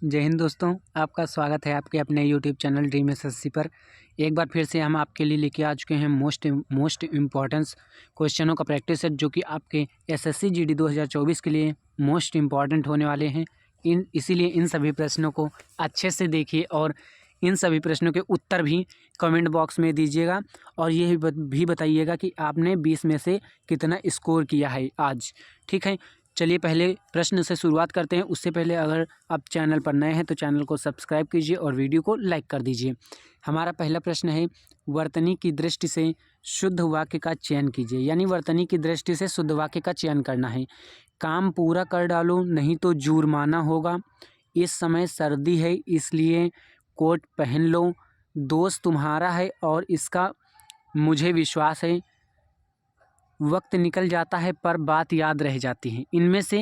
जय हिंद दोस्तों, आपका स्वागत है आपके अपने यूट्यूब चैनल ड्रीम एसएससी पर। एक बार फिर से हम आपके लिए लेके आ चुके हैं मोस्ट इम्पॉर्टेंस क्वेश्चनों का प्रैक्टिस सेट, जो कि आपके एसएससी जीडी 2024 के लिए मोस्ट इम्पॉर्टेंट होने वाले हैं। इसीलिए इन सभी प्रश्नों को अच्छे से देखिए और इन सभी प्रश्नों के उत्तर भी कमेंट बॉक्स में दीजिएगा और ये भी बताइएगा कि आपने 20 में से कितना स्कोर किया है आज। ठीक है, चलिए पहले प्रश्न से शुरुआत करते हैं। उससे पहले अगर आप चैनल पर नए हैं तो चैनल को सब्सक्राइब कीजिए और वीडियो को लाइक कर दीजिए। हमारा पहला प्रश्न है, वर्तनी की दृष्टि से शुद्ध वाक्य का चयन कीजिए। यानी वर्तनी की दृष्टि से शुद्ध वाक्य का चयन करना है। काम पूरा कर डालो नहीं तो जुर्माना होगा। इस समय सर्दी है इसलिए कोट पहन लो। दोस्त तुम्हारा है और इसका मुझे विश्वास है। वक्त निकल जाता है पर बात याद रह जाती है। इनमें से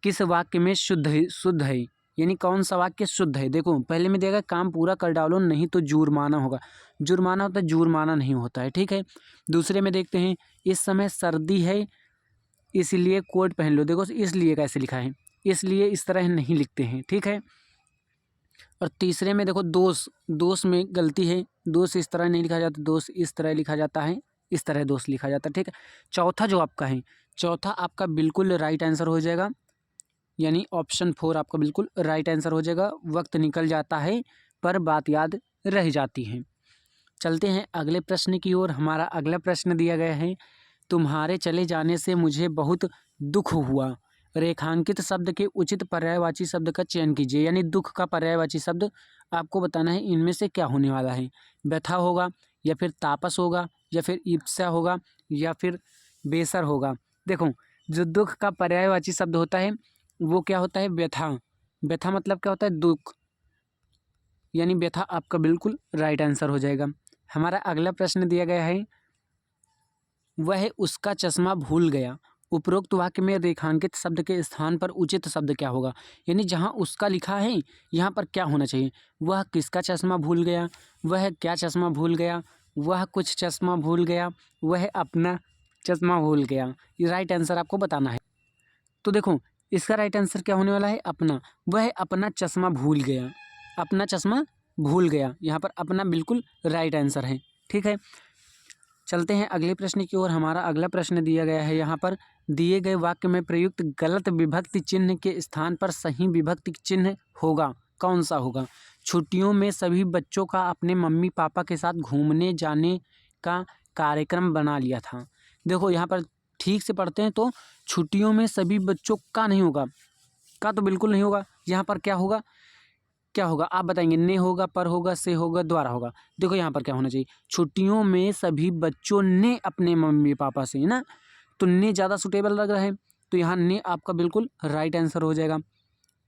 किस वाक्य में शुद्ध है? यानी कौन सा वाक्य शुद्ध है? देखो, पहले में देगा काम पूरा कर डालो नहीं तो जुर्माना होगा। जुर्माना होता है, जुर्माना नहीं होता है। ठीक है, दूसरे में देखते हैं, इस समय सर्दी है इसलिए कोट पहन लो। देखो इसलिए कैसे लिखा है, इसलिए इस तरह नहीं लिखते हैं। ठीक है, और तीसरे में देखो दोष में गलती है। दोष इस तरह नहीं लिखा जाता, दोष इस तरह लिखा जाता है, इस तरह दोष लिखा जाता है। ठीक है, चौथा जो आपका है, चौथा आपका बिल्कुल राइट आंसर हो जाएगा। यानी ऑप्शन 4 आपका बिल्कुल राइट आंसर हो जाएगा। वक्त निकल जाता है पर बात याद रह जाती है। चलते हैं अगले प्रश्न की ओर। हमारा अगला प्रश्न दिया गया है, तुम्हारे चले जाने से मुझे बहुत दुख हुआ। रेखांकित शब्द के उचित पर्यायवाची शब्द का चयन कीजिए। यानी दुख का पर्यायवाची शब्द आपको बताना है। इनमें से क्या होने वाला है? व्यथा होगा, या फिर तापस होगा, या फिर ईप्सा होगा, या फिर बेसर होगा। देखो, जो दुख का पर्यायवाची शब्द होता है वो क्या होता है? व्यथा। व्यथा मतलब क्या होता है? दुख। यानी व्यथा आपका बिल्कुल राइट आंसर हो जाएगा। हमारा अगला प्रश्न दिया गया है, वह उसका चश्मा भूल गया। उपरोक्त वाक्य में रेखांकित शब्द के स्थान पर उचित शब्द क्या होगा? यानी जहाँ उसका लिखा है यहाँ पर क्या होना चाहिए? वह किसका चश्मा भूल गया, वह क्या चश्मा भूल गया, वह कुछ चश्मा भूल गया, वह अपना चश्मा भूल गया। ये राइट आंसर आपको बताना है। तो देखो, इसका राइट आंसर क्या होने वाला है? अपना। वह अपना चश्मा भूल गया, अपना चश्मा भूल गया। यहाँ पर अपना बिल्कुल राइट आंसर है। ठीक है, चलते हैं अगले प्रश्न की ओर। हमारा अगला प्रश्न दिया गया है, यहाँ पर दिए गए वाक्य में प्रयुक्त गलत विभक्ति चिन्ह के स्थान पर सही विभक्ति चिन्ह होगा। कौन सा होगा? छुट्टियों में सभी बच्चों का अपने मम्मी पापा के साथ घूमने जाने का कार्यक्रम बना लिया था। देखो यहाँ पर ठीक से पढ़ते हैं तो छुट्टियों में सभी बच्चों का नहीं होगा, का तो बिल्कुल नहीं होगा। यहाँ पर क्या होगा? क्या होगा आप बताएंगे? ने होगा, पर होगा, से होगा, द्वारा होगा। देखो यहाँ पर क्या होना चाहिए? छुट्टियों में सभी बच्चों ने अपने मम्मी पापा से, है ना, तो ने ज़्यादा सुटेबल लग रहा है, तो यहाँ ने आपका बिल्कुल राइट आंसर हो जाएगा।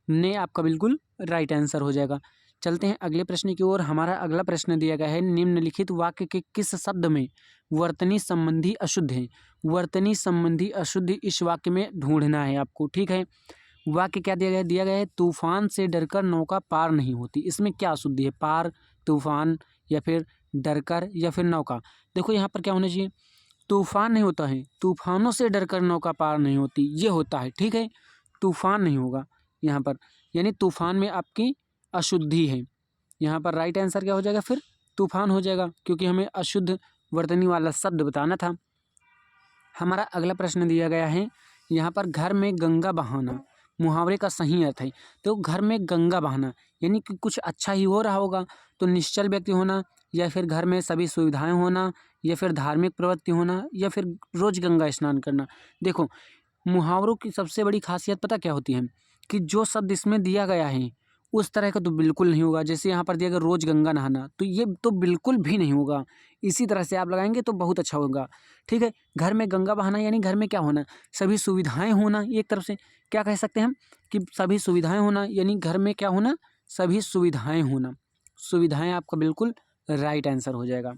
ने आपका बिल्कुल राइट आंसर हो जाएगा। चलते हैं अगले प्रश्न की ओर। हमारा अगला प्रश्न दिया गया है, निम्नलिखित वाक्य के किस शब्द में वर्तनी संबंधी अशुद्ध है? वर्तनी संबंधी अशुद्ध इस वाक्य में ढूंढना है आपको। ठीक है, वाक्य क्या दिया गया है? दिया गया है, तूफान से डरकर नौका पार नहीं होती। इसमें क्या अशुद्धि है? पार, तूफान, या फिर डरकर, या फिर नौका। देखो यहाँ पर क्या होना चाहिए? तूफान नहीं होता है, तूफानों से डरकर नौका पार नहीं होती, ये होता है। ठीक है, तूफान नहीं होगा यहाँ पर। यानी तूफान में आपकी अशुद्धि है। यहाँ पर राइट आंसर क्या हो जाएगा? फिर तूफान हो जाएगा, क्योंकि हमें अशुद्ध वर्तनी वाला शब्द बताना था। हमारा अगला प्रश्न दिया गया है, यहाँ पर घर में गंगा बहाना मुहावरे का सही अर्थ है। तो घर में गंगा बहाना यानी कि कुछ अच्छा ही हो रहा होगा, तो निश्चल व्यक्ति होना, या फिर घर में सभी सुविधाएं होना, या फिर धार्मिक प्रवृत्ति होना, या फिर रोज गंगा स्नान करना। देखो, मुहावरों की सबसे बड़ी खासियत पता क्या होती है? कि जो शब्द इसमें दिया गया है उस तरह का तो बिल्कुल नहीं होगा। जैसे यहाँ पर दिया गया रोज गंगा नहाना, तो ये तो बिल्कुल भी नहीं होगा। इसी तरह से आप लगाएंगे तो बहुत अच्छा होगा। ठीक है, घर में गंगा बहाना यानी घर में क्या होना? सभी सुविधाएं होना। एक तरफ से क्या कह सकते हैं हम कि सभी सुविधाएं होना, यानी घर में क्या होना? सभी सुविधाएं होना। सुविधाएं आपका बिल्कुल राइट आंसर हो जाएगा।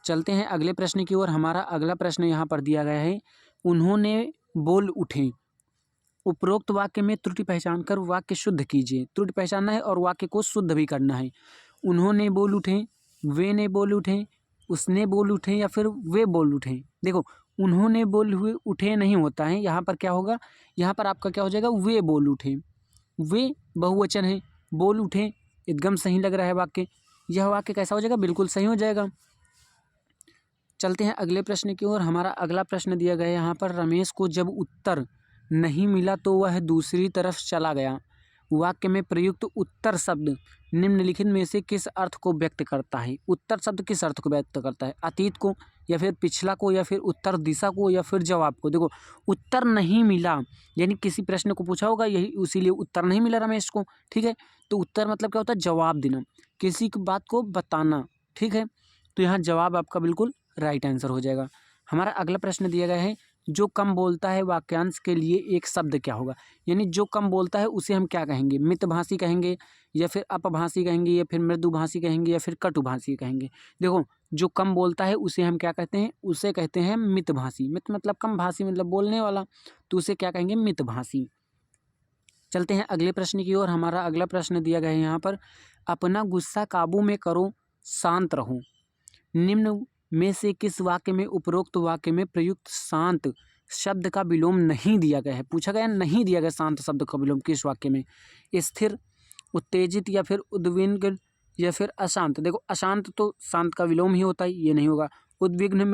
चलते हैं अगले प्रश्न की ओर। हमारा अगला प्रश्न यहाँ पर दिया गया है, उन्होंने बोल उठे। उपरोक्त वाक्य में त्रुटि पहचान कर वाक्य शुद्ध कीजिए। त्रुटि पहचानना है और वाक्य को शुद्ध भी करना है। उन्होंने बोल उठे, वे ने बोल उठे, उसने बोल उठे, या फिर वे बोल उठे। देखो, उन्होंने बोल हुए उठे नहीं होता है। यहाँ पर क्या होगा? यहाँ पर आपका क्या हो जाएगा? वे बोल उठे। वे बहुवचन है, बोल उठे, एकदम सही लग रहा है वाक्य। यह वाक्य कैसा हो जाएगा? बिल्कुल सही हो जाएगा। चलते हैं अगले प्रश्न की ओर। हमारा अगला प्रश्न दिया गया है यहाँ पर, रमेश को जब उत्तर नहीं मिला तो वह दूसरी तरफ चला गया। वाक्य में प्रयुक्त उत्तर शब्द निम्नलिखित में से किस अर्थ को व्यक्त करता है? उत्तर शब्द किस अर्थ को व्यक्त करता है? अतीत को, या फिर पिछला को, या फिर उत्तर दिशा को, या फिर जवाब को? देखो, उत्तर नहीं मिला यानी किसी प्रश्न को पूछा होगा, यही उसीलिए उत्तर नहीं मिला रमेश को, ठीक है। तो उत्तर मतलब क्या होता है? जवाब देना, किसी की बात को बताना, ठीक है। तो यहाँ जवाब आपका बिल्कुल राइट आंसर हो जाएगा। हमारा अगला प्रश्न दिया गया है, जो कम बोलता है वाक्यांश के लिए एक शब्द क्या होगा? यानी जो कम बोलता है उसे हम क्या कहेंगे? मितभाषी कहेंगे, या फिर अपभाषी कहेंगे, या फिर मृदुभाषी कहेंगे, या फिर कटुभाषी कहेंगे? देखो, जो कम बोलता है उसे हम क्या कहते हैं? उसे कहते हैं मितभाषी। मित मतलब कम भाषी, मतलब बोलने वाला, तो उसे क्या कहेंगे? मितभाषी। चलते हैं अगले प्रश्न की ओर। हमारा अगला प्रश्न दिया गया है यहाँ पर, अपना गुस्सा काबू में करो, शांत रहो। निम्न में से किस वाक्य में उपरोक्त वाक्य में प्रयुक्त शांत शब्द का विलोम नहीं दिया गया है? पूछा गया नहीं दिया गया शांत शब्द का विलोम किस वाक्य में? स्थिर, उत्तेजित, या फिर उद्विग्न, या फिर अशांत? देखो, अशांत तो शांत का विलोम ही होता है, ये नहीं होगा। उद्विग्न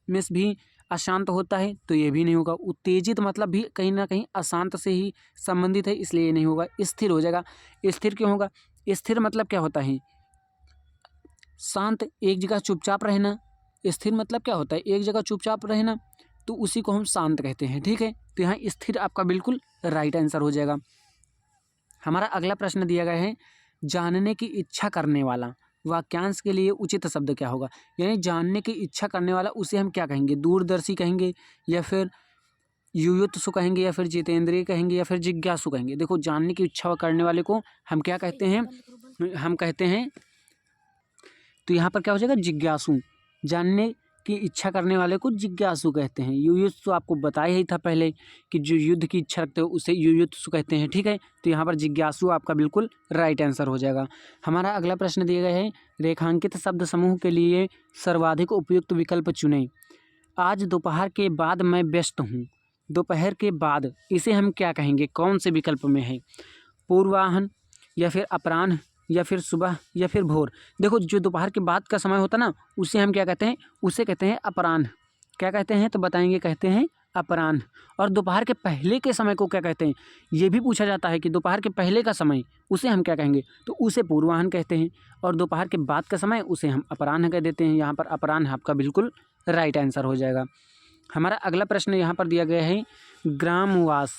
में भी अशांत होता है, तो ये भी नहीं होगा। उत्तेजित मतलब भी कहीं ना कहीं अशांत से ही संबंधित है, इसलिए ये नहीं होगा। स्थिर हो जाएगा। स्थिर क्यों होगा? स्थिर मतलब क्या होता है? शांत, एक जगह चुपचाप रहना। स्थिर मतलब क्या होता है? एक जगह चुपचाप रहना, तो उसी को हम शांत कहते हैं, ठीक है। तो यहाँ स्थिर आपका बिल्कुल राइट आंसर हो जाएगा। हमारा अगला प्रश्न दिया गया है, जानने की इच्छा करने वाला वाक्यांश के लिए उचित शब्द क्या होगा? यानी जानने की इच्छा करने वाला, उसे हम क्या कहेंगे? दूरदर्शी कहेंगे, या फिर युयुत्सु कहेंगे, या फिर जितेंद्रिय कहेंगे, या फिर जिज्ञासु कहेंगे? देखो, जानने की इच्छा करने वाले को हम क्या कहते हैं? हम कहते हैं, तो यहाँ पर क्या हो जाएगा? जिज्ञासु। जानने की इच्छा करने वाले को जिज्ञासु कहते हैं। युयुत्सु आपको बताया ही था पहले कि जो युद्ध की इच्छा रखते हो उसे युयुत्सु कहते हैं, ठीक है। तो यहाँ पर जिज्ञासु आपका बिल्कुल राइट आंसर हो जाएगा। हमारा अगला प्रश्न दिया गया है, रेखांकित शब्द समूह के लिए सर्वाधिक उपयुक्त विकल्प चुनें। आज दोपहर के बाद मैं व्यस्त हूँ। दोपहर के बाद, इसे हम क्या कहेंगे? कौन से विकल्प में है? पूर्वाह्न, या फिर अपराह्न, या फिर सुबह, या फिर भोर? देखो, जो दोपहर के बाद का समय होता है ना, उसे हम क्या कहते हैं? उसे कहते हैं अपराह्न। क्या कहते हैं? तो बताएंगे, कहते हैं अपराह्न। और दोपहर के पहले के समय को क्या कहते हैं? ये भी पूछा जाता है कि दोपहर के पहले का समय, उसे हम क्या कहेंगे? तो उसे पूर्वाह्न कहते हैं। और दोपहर के बाद का समय, उसे हम अपराह्न कह देते हैं। यहाँ पर अपराह्न आपका बिल्कुल राइट आंसर हो जाएगा। हमारा अगला प्रश्न यहाँ पर दिया गया है, ग्रामवास।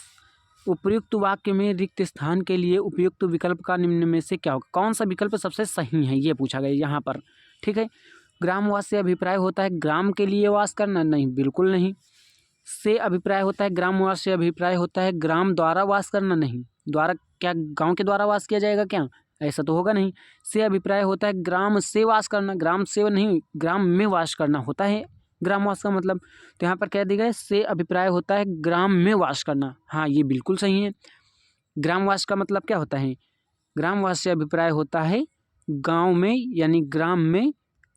उपयुक्त वाक्य में रिक्त स्थान के लिए उपयुक्त विकल्प का निम्न में से क्या होगा? कौन सा विकल्प सबसे सही है, ये पूछा गया यहाँ पर, ठीक है। ग्रामवास से अभिप्राय होता है ग्राम के लिए वास करना? नहीं, बिल्कुल नहीं। से अभिप्राय होता है ग्रामवास से अभिप्राय होता है ग्राम द्वारा वास करना? नहीं। द्वारा क्या गांव के द्वारा वास किया जाएगा क्या? ऐसा तो होगा नहीं। से अभिप्राय होता है ग्राम से वास करना? ग्राम से नहीं, ग्राम में वास करना होता है ग्रामवास का मतलब। तो यहाँ पर कह दिया गया, से अभिप्राय होता है ग्राम में वास करना। हाँ, ये बिल्कुल सही है। ग्रामवास का मतलब क्या होता है? ग्रामवास से अभिप्राय होता है गांव में, यानी ग्राम में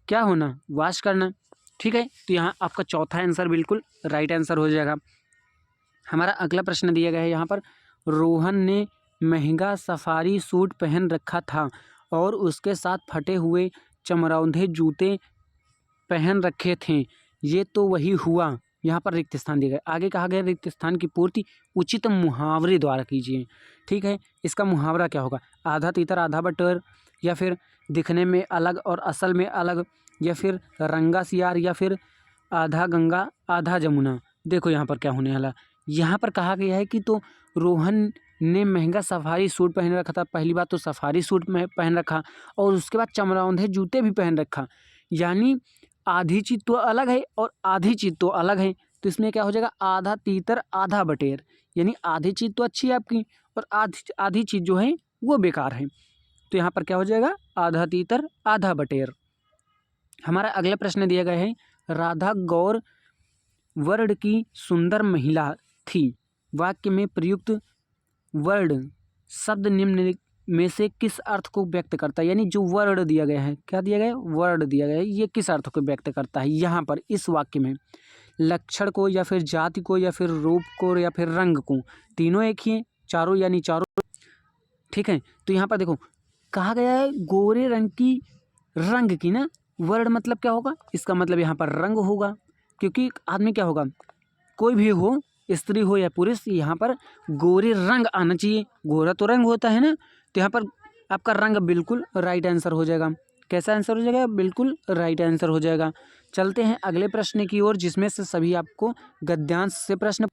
क्या होना? वास करना, ठीक है। तो यहाँ आपका चौथा आंसर बिल्कुल राइट आंसर हो जाएगा। हमारा अगला प्रश्न दिया गया है यहाँ पर, रोहन ने महंगा सफारी सूट पहन रखा था और उसके साथ फटे हुए चमरौंधे जूते पहन रखे थे। ये तो वही हुआ। यहाँ पर रिक्त स्थान दिया गया। आगे कहा गया, रिक्त स्थान की पूर्ति उचित मुहावरे द्वारा कीजिए, ठीक है। इसका मुहावरा क्या होगा? आधा तीतर आधा बटर, या फिर दिखने में अलग और असल में अलग, या फिर रंगा सियार, या फिर आधा गंगा आधा जमुना? देखो यहाँ पर क्या होने वाला, यहाँ पर कहा गया है कि तो रोहन ने महंगा सफारी सूट पहन रखा था। पहली बात तो सफारी सूट में पहन रखा, और उसके बाद चमरौंधे जूते भी पहन रखा। यानी आधी चीज़ तो अलग है और आधी चीज़ तो अलग है। तो इसमें क्या हो जाएगा? आधा तीतर आधा बटेर। यानी आधी चीज़ तो अच्छी है आपकी, और आधी चीज़ जो है वो बेकार है। तो यहाँ पर क्या हो जाएगा? आधा तीतर आधा बटेर। हमारा अगला प्रश्न दिया गया है, राधा गौर वर्ण की सुंदर महिला थी। वाक्य में प्रयुक्त वर्ण शब्द निम्न में से किस अर्थ को व्यक्त करता है? यानी जो वर्ण दिया गया है, क्या दिया गया है? वर्ण दिया गया है, ये किस अर्थ को व्यक्त करता है? यहाँ पर इस वाक्य में लक्षण को, या फिर जाति को, या फिर रूप को, या फिर रंग को? तीनों एक ही हैं, चारों यानी चारों ठीक है। तो यहाँ पर देखो कहा गया है गोरे रंग की, रंग की ना, वर्ड मतलब क्या होगा, इसका मतलब यहाँ पर रंग होगा, क्योंकि आदमी क्या होगा, कोई भी हो, स्त्री हो या पुरुष, यहाँ पर गोरे रंग आना चाहिए। गोरा तो रंग होता है ना, तो यहाँ पर आपका रंग बिल्कुल राइट आंसर हो जाएगा। कैसा आंसर हो जाएगा, बिल्कुल राइट आंसर हो जाएगा। चलते हैं अगले प्रश्न की ओर, जिसमें से सभी आपको गद्यांश से प्रश्न,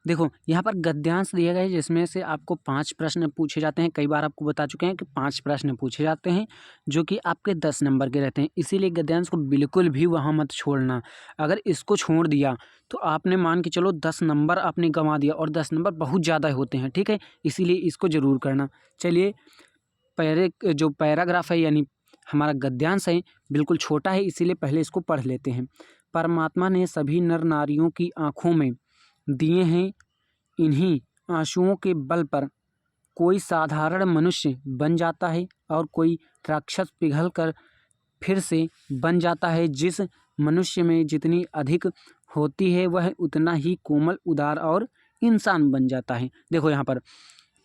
देखो यहाँ पर गद्यांश दिया गया है जिसमें से आपको 5 प्रश्न पूछे जाते हैं। कई बार आपको बता चुके हैं कि 5 प्रश्न पूछे जाते हैं जो कि आपके 10 नंबर के रहते हैं, इसीलिए गद्यांश को बिल्कुल भी वहाँ मत छोड़ना। अगर इसको छोड़ दिया तो आपने मान के चलो 10 नंबर आपने गंवा दिया, और 10 नंबर बहुत ज़्यादा होते हैं, ठीक है, इसीलिए इसको ज़रूर करना। चलिए जो पैराग्राफ है यानी हमारा गद्यांश है बिल्कुल छोटा है, इसीलिए पहले इसको पढ़ लेते हैं। परमात्मा ने सभी नर नारियों की आँखों में दिए हैं, इन्हीं आंसुओं के बल पर कोई साधारण मनुष्य बन जाता है और कोई राक्षस पिघल कर फिर से बन जाता है। जिस मनुष्य में जितनी अधिक होती है वह उतना ही कोमल, उदार और इंसान बन जाता है। देखो यहाँ पर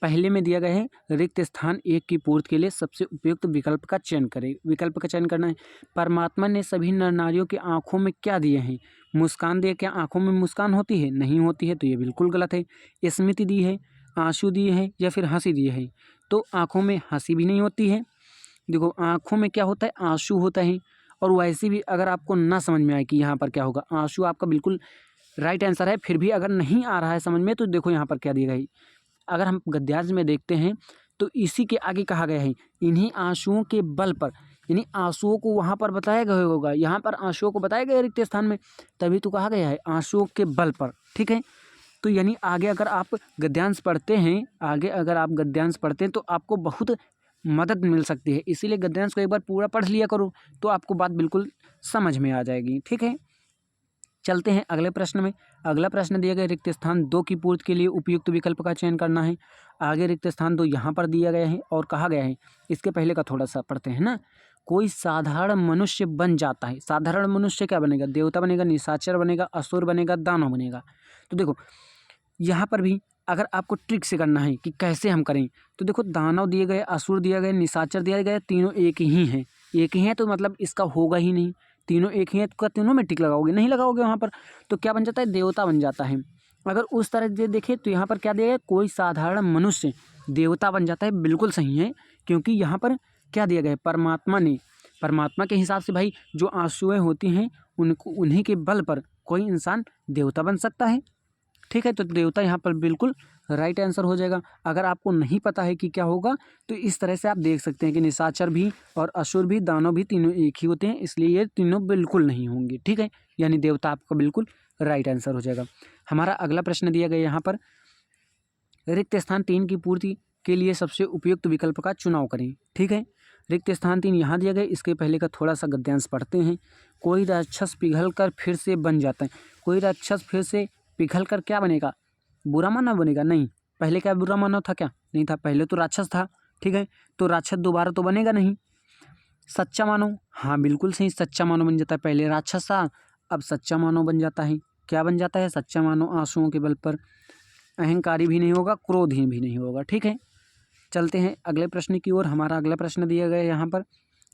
पहले में दिया गया है रिक्त स्थान 1 की पूर्ति के लिए सबसे उपयुक्त विकल्प का चयन करें। विकल्प का चयन करना है। परमात्मा ने सभी नर नारियों की आंखों में क्या दिए हैं, मुस्कान दिए। क्या आंखों में मुस्कान होती है, नहीं होती है, तो ये बिल्कुल गलत है। स्मृति दी है, आंसू दिए हैं या फिर हंसी दिए है, तो आंखों में हंसी भी नहीं होती है। देखो आंखों में क्या होता है, आंसू होता है। और वैसे भी अगर आपको ना समझ में आए कि यहाँ पर क्या होगा, आंसू आपका बिल्कुल राइट आंसर है, फिर भी अगर नहीं आ रहा है समझ में, तो देखो यहाँ पर क्या दिया गया है। अगर हम गद्यांश में देखते हैं तो इसी के आगे कहा गया है, इन्हीं आंसुओं के बल पर, यानी आंसुओं को वहाँ पर बताया गया होगा, यहाँ पर आंसुओं को बताया गया रिक्त स्थान में, तभी तो कहा गया है आंसुओं के बल पर, ठीक है। तो यानी आगे अगर आप गद्यांश पढ़ते हैं, आगे अगर आप गद्यांश पढ़ते हैं तो आपको बहुत मदद मिल सकती है, इसीलिए गद्यांश को एक बार पूरा पढ़ लिया करो तो आपको बात बिल्कुल समझ में आ जाएगी, ठीक है। चलते हैं अगले प्रश्न में। अगला प्रश्न दिया गया रिक्त स्थान 2 की पूर्ति के लिए उपयुक्त विकल्प का चयन करना है। आगे रिक्त स्थान 2 यहाँ पर दिया गया है और कहा गया है, इसके पहले का थोड़ा सा पढ़ते हैं ना। कोई साधारण मनुष्य बन जाता है। साधारण मनुष्य क्या बनेगा, देवता बनेगा, निशाचर बनेगा, असुर बनेगा, दानव बनेगा। तो देखो यहाँ पर भी अगर आपको ट्रिक से करना है कि कैसे हम करें, तो देखो दानव दिए गए, असुर दिया गया, निशाचर दिया गया, तीनों एक ही हैं। एक ही है तो मतलब इसका होगा ही नहीं, तीनों एक ही है तो क्या तीनों में टिक लगाओगे, नहीं लगाओगे वहाँ पर, तो क्या बन जाता है, देवता बन जाता है। अगर उस तरह से देखें तो यहाँ पर क्या दिया गया, कोई साधारण मनुष्य देवता बन जाता है, बिल्कुल सही है, क्योंकि यहाँ पर क्या दिया गया है, परमात्मा ने, परमात्मा के हिसाब से भाई जो आंसुएँ होती हैं उनको, उन्हीं के बल पर कोई इंसान देवता बन सकता है, ठीक है। तो देवता यहाँ पर बिल्कुल राइट आंसर हो जाएगा। अगर आपको नहीं पता है कि क्या होगा तो इस तरह से आप देख सकते हैं कि निशाचर भी और असुर भी, दानव भी, तीनों एक ही होते हैं, इसलिए ये तीनों बिल्कुल नहीं होंगे, ठीक है। यानी देवता आपका बिल्कुल राइट आंसर हो जाएगा। हमारा अगला प्रश्न दिया गया यहाँ पर, रिक्त स्थान 3 की पूर्ति के लिए सबसे उपयुक्त विकल्प का चुनाव करें, ठीक है। रिक्त स्थान 3 यहाँ दिया गया, इसके पहले का थोड़ा सा गद्यांश पढ़ते हैं। कोई राक्षस पिघल कर फिर से बन जाता है। कोई राक्षस फिर से पिघल कर क्या बनेगा, बुरा मानव बनेगा, नहीं। पहले क्या बुरा मानव था, क्या नहीं था, पहले तो राक्षस था, ठीक है। तो राक्षस दोबारा तो बनेगा नहीं। सच्चा मानव, हाँ बिल्कुल सही, सच्चा मानव बन जाता है। पहले राक्षस था, अब सच्चा मानव बन जाता है। क्या बन जाता है, सच्चा मानव। आंसुओं के बल पर अहंकारी भी नहीं होगा, क्रोधहीन भी नहीं होगा, ठीक है। चलते हैं अगले प्रश्न की ओर। हमारा अगला प्रश्न दिया गया है यहाँ पर,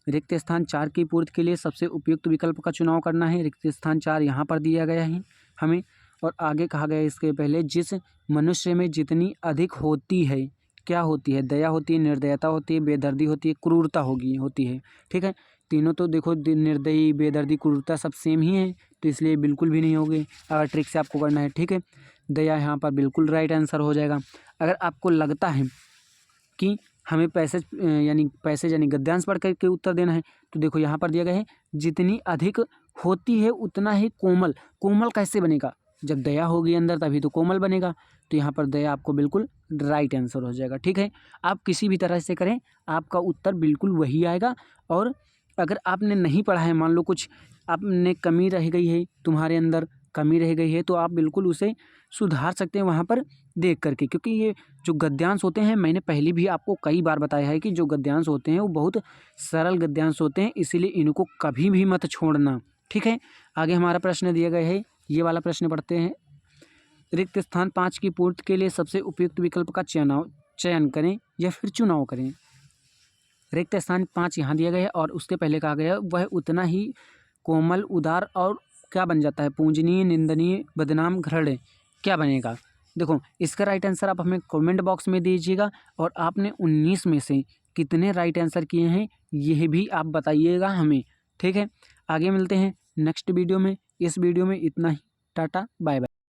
रिक्त स्थान 4 की पूर्ति के लिए सबसे उपयुक्त विकल्प का चुनाव करना है। रिक्त स्थान 4 यहाँ पर दिया गया है हमें, और आगे कहा गया है इसके पहले, जिस मनुष्य में जितनी अधिक होती है, क्या होती है, दया होती है, निर्दयता होती है, बेदर्दी होती है, क्रूरता होती है, ठीक है। तीनों तो देखो निर्दयी, बेदर्दी, क्रूरता सब सेम ही है, तो इसलिए बिल्कुल भी नहीं होगी अगर ट्रिक से आपको करना है, ठीक है। दया यहाँ पर बिल्कुल राइट आंसर हो जाएगा। अगर आपको लगता है कि हमें पैसेज यानी गद्यांश पढ़ करके उत्तर देना है, तो देखो यहाँ पर दिया गया है, जितनी अधिक होती है उतना ही कोमल। कोमल कैसे बनेगा, जब दया होगी अंदर तभी तो कोमल बनेगा, तो यहाँ पर दया आपको बिल्कुल राइट आंसर हो जाएगा, ठीक है। आप किसी भी तरह से करें आपका उत्तर बिल्कुल वही आएगा। और अगर आपने नहीं पढ़ा है, मान लो कुछ आपने कमी रह गई है, तुम्हारे अंदर कमी रह गई है, तो आप बिल्कुल उसे सुधार सकते हैं वहाँ पर देख करके, क्योंकि ये जो गद्यांश होते हैं, मैंने पहले भी आपको कई बार बताया है कि जो गद्यांश होते हैं वो बहुत सरल गद्यांश होते हैं, इसीलिए इनको कभी भी मत छोड़ना, ठीक है। आगे हमारा प्रश्न दिया गया है, ये वाला प्रश्न पढ़ते हैं। रिक्त स्थान 5 की पूर्ति के लिए सबसे उपयुक्त विकल्प का चयन करें या फिर चुनाव करें। रिक्त स्थान 5 यहाँ दिया गया है और उसके पहले कहा गया है वह उतना ही कोमल, उदार और क्या बन जाता है, पूजनीय, निंदनीय, बदनाम, घृण्य क्या बनेगा। देखो इसका राइट आंसर आप हमें कमेंट बॉक्स में दीजिएगा और आपने 19 में से कितने राइट आंसर किए हैं यह भी आप बताइएगा हमें। ठीक है, आगे मिलते हैं नेक्स्ट वीडियो में। इस वीडियो में इतना ही। Tata bye bye.